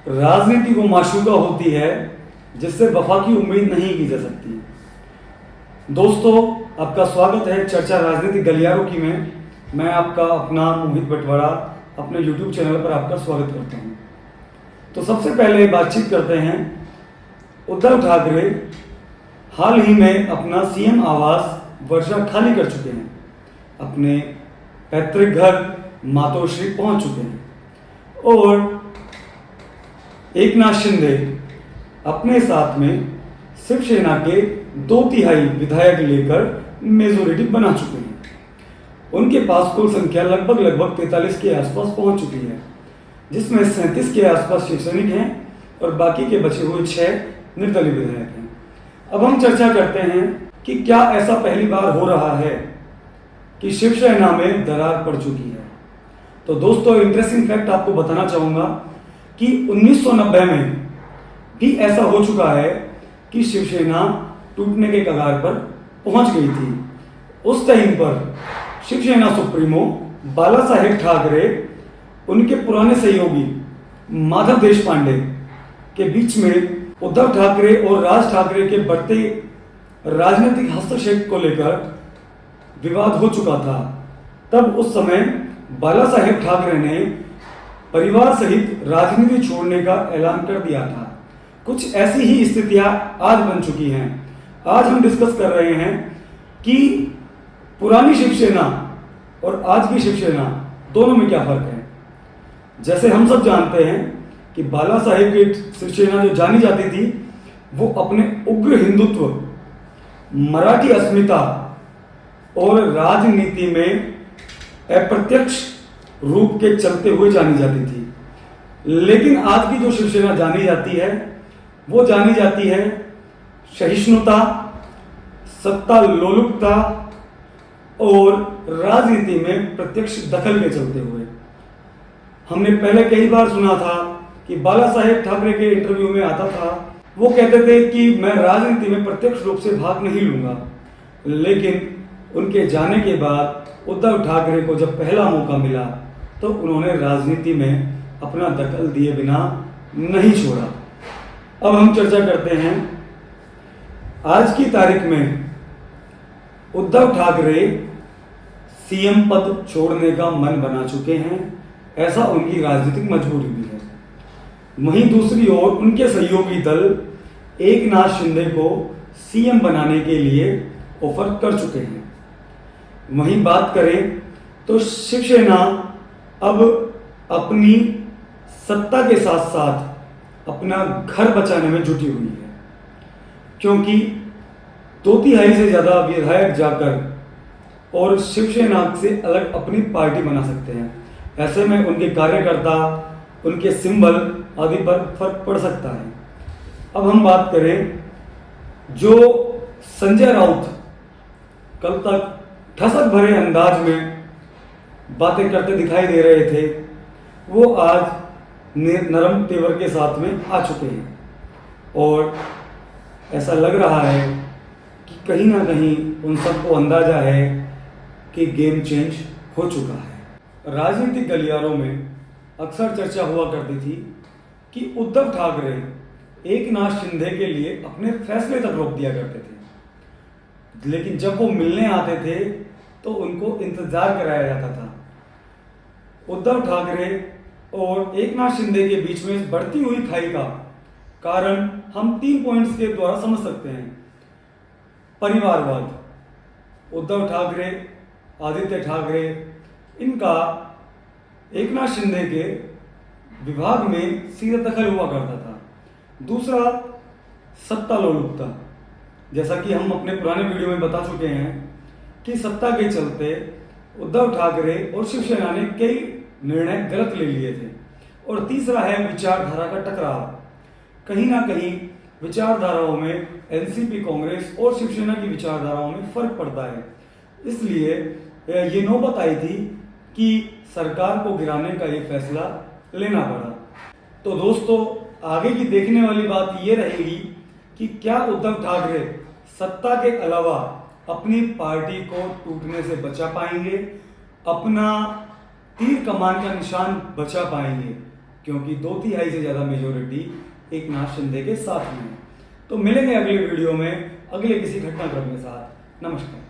राजनीति वो माशूका होती है जिससे वफा की उम्मीद नहीं की जा सकती। दोस्तों, आपका स्वागत है चर्चा राजनीति गलियारों की में। मैं आपका अपना मोहित बटवाड़ा अपने YouTube चैनल पर आपका स्वागत करता हूं। तो सबसे पहले बातचीत करते हैं। उद्धव ठाकरे हाल ही में अपना सीएम आवास वर्षा खाली कर चुके हैं, अपने पैतृक घर मातोश्री पहुंच चुके हैं और एकनाथ शिंदे अपने साथ में शिवसेना के 2/3 विधायक लेकर मेजोरिटी बना चुके हैं। उनके पास कुल संख्या लगभग 43 के आसपास पहुंच चुकी है, जिसमें 37 के आसपास शिवसैनिक हैं और बाकी के बचे हुए 6 निर्दलीय विधायक हैं। अब हम चर्चा करते हैं कि क्या ऐसा पहली बार हो रहा है कि शिवसेना में दरार पड़ चुकी है। तो दोस्तों, इंटरेस्टिंग फैक्ट आपको बताना चाहूंगा कि 1990 में भी ऐसा हो चुका है कि शिवसेना टूटने के कगार पर पहुंच गई थी। उस टाइम पर शिवसेना सुप्रीमो बाला साहेब ठाकरे, उनके पुराने सहयोगी माधव देशपांडे के बीच में उद्धव ठाकरे और राज ठाकरे के बढ़ते राजनीतिक हस्तक्षेप को लेकर विवाद हो चुका था। तब उस समय बाला साहेब ठाकरे ने परिवार सहित राजनीति छोड़ने का ऐलान कर दिया था। कुछ ऐसी ही स्थितियां आज बन चुकी हैं। आज हम डिस्कस कर रहे हैं कि पुरानी शिवसेना और आज की शिवसेना दोनों में क्या फर्क है। जैसे हम सब जानते हैं कि बाला साहेब की शिवसेना जो जानी जाती थी, वो अपने उग्र हिंदुत्व, मराठी अस्मिता और राजनीति में अप्रत्यक्ष रूप के चलते हुए जानी जाती थी। लेकिन आज की जो शिवसेना जानी जाती है, वो जानी जाती है सहिष्णुता, सत्ता लोलुपता और राजनीति में प्रत्यक्ष दखल के चलते हुए। हमने पहले कई बार सुना था कि बाला साहेब ठाकरे के इंटरव्यू में आता था, वो कहते थे कि मैं राजनीति में प्रत्यक्ष रूप से भाग नहीं लूंगा। लेकिन उनके जाने के बाद उद्धव ठाकरे को जब पहला मौका मिला तो उन्होंने राजनीति में अपना दखल दिए बिना नहीं छोड़ा। अब हम चर्चा करते हैं। आज की तारीख में उद्धव ठाकरे सीएम पद छोड़ने का मन बना चुके हैं, ऐसा उनकी राजनीतिक मजबूरी भी है। वहीं दूसरी ओर उनके सहयोगी दल एकनाथ शिंदे को सीएम बनाने के लिए ऑफर कर चुके हैं। वहीं बात करें तो शिवसेना अब अपनी सत्ता के साथ साथ अपना घर बचाने में जुटी हुई है, क्योंकि 2/3 से ज्यादा विधायक जाकर और शिवसेना से अलग अपनी पार्टी बना सकते हैं। ऐसे में उनके कार्यकर्ता, उनके सिंबल आदि पर फर्क पड़ सकता है। अब हम बात करें, जो संजय राउत कल तक ठसक भरे अंदाज में बातें करते दिखाई दे रहे थे, वो आज नरम तेवर के साथ में आ चुके हैं और ऐसा लग रहा है कि कहीं ना कहीं उन सबको अंदाजा है कि गेम चेंज हो चुका है। राजनीतिक गलियारों में अक्सर चर्चा हुआ करती थी कि उद्धव ठाकरे एकनाथ शिंदे के लिए अपने फैसले तक रोक दिया करते थे, लेकिन जब वो मिलने आते थे तो उनको इंतजार कराया जाता था। उद्धव ठाकरे और एकनाथ शिंदे के बीच में बढ़ती हुई खाई का कारण हम 3 पॉइंट्स के द्वारा समझ सकते हैं। परिवारवाद, उद्धव ठाकरे, आदित्य ठाकरे, इनका एकनाथ शिंदे के विभाग में सीधा दखल हुआ करता था। दूसरा, सत्ता लोलुपता, जैसा कि हम अपने पुराने वीडियो में बता चुके हैं कि सत्ता के चलते उद्धव ठाकरे और शिवसेना ने कई निर्णय गलत ले लिए थे। और तीसरा है विचारधारा का टकराव। कहीं ना कहीं विचारधाराओं में एनसीपी, कांग्रेस और शिवसेना की विचारधाराओं में फर्क पड़ता है। इसलिए ये नौबत आई थी कि सरकार को गिराने का ये फैसला लेना पड़ा। तो दोस्तों, आगे की देखने वाली बात ये रहेगी कि क्या उद्धव ठाकरे सत्ता के अलावा अपनी पार्टी को टूटने से बचा पाएंगे, अपना तीर कमान का निशान बचा पाएंगे, क्योंकि 2/3 से ज़्यादा मेजोरिटी एकनाथ शिंदे के साथ में है। तो मिलेंगे अगले वीडियो में अगले किसी घटनाक्रम के साथ। नमस्कार।